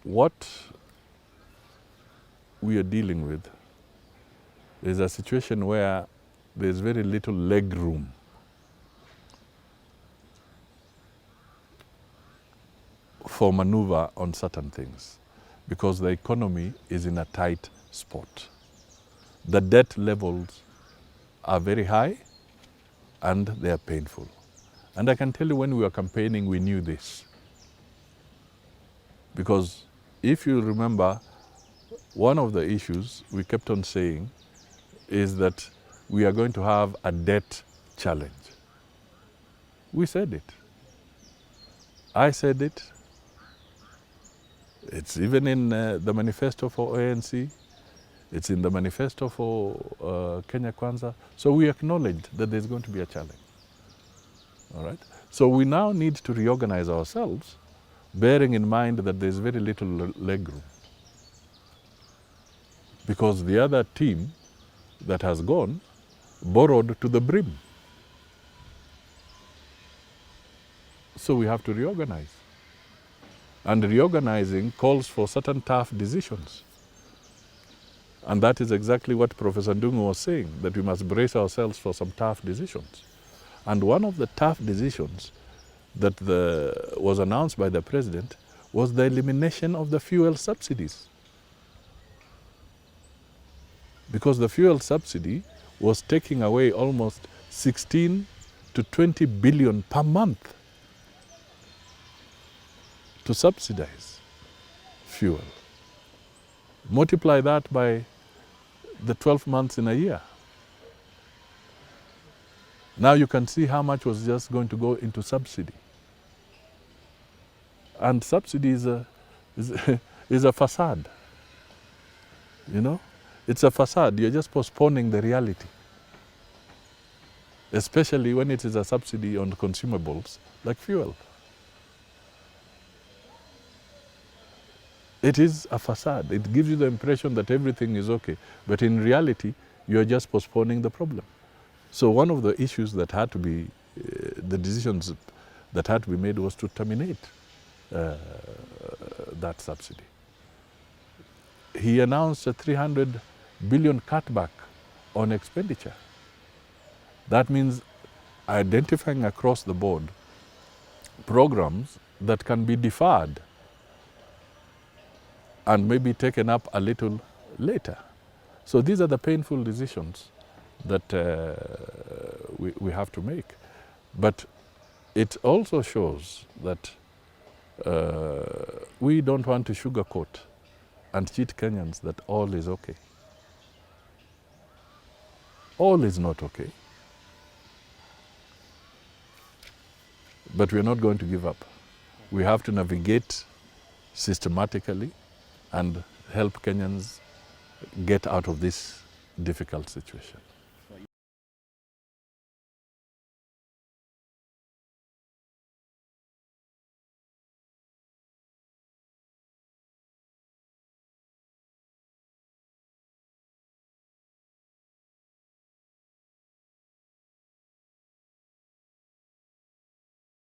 what we are dealing with is a situation where there's very little leg room for maneuver on certain things because the economy is in a tight spot. The debt levels are very high and they are painful. And I can tell you when we were campaigning, we knew this. Because if you remember, one of the issues we kept on saying is that we are going to have a debt challenge. We said it. I said it. It's even in the manifesto for ANC. It's in the manifesto for Kenya Kwanza. So we acknowledged that there's going to be a challenge. All right? So we now need to reorganize ourselves, bearing in mind that there's very little leg room. Because the other team that has gone borrowed to the BRIM. So we have to reorganize. And reorganizing calls for certain tough decisions. And that is exactly what Professor Ndungu was saying, that we must brace ourselves for some tough decisions. And one of the tough decisions that was announced by the president was the elimination of the fuel subsidies. Because the fuel subsidy was taking away almost 16 to 20 billion per month to subsidize fuel. Multiply that by the 12 months in a year. Now you can see how much was just going to go into subsidy. And subsidy is a facade, you know? It's a facade. You're just postponing the reality. Especially when it is a subsidy on consumables like fuel. It is a facade. It gives you the impression that everything is okay. But in reality, you're just postponing the problem. So one of the issues that had to be, the decisions that had to be made was to terminate that subsidy. He announced a 300 billion cutback on expenditure. That means identifying across the board programs that can be deferred and maybe taken up a little later. So these are the painful decisions that we have to make. But it also shows that we don't want to sugarcoat and cheat Kenyans that all is okay. All is not okay. But we're not going to give up. We have to navigate systematically and help Kenyans get out of this difficult situation.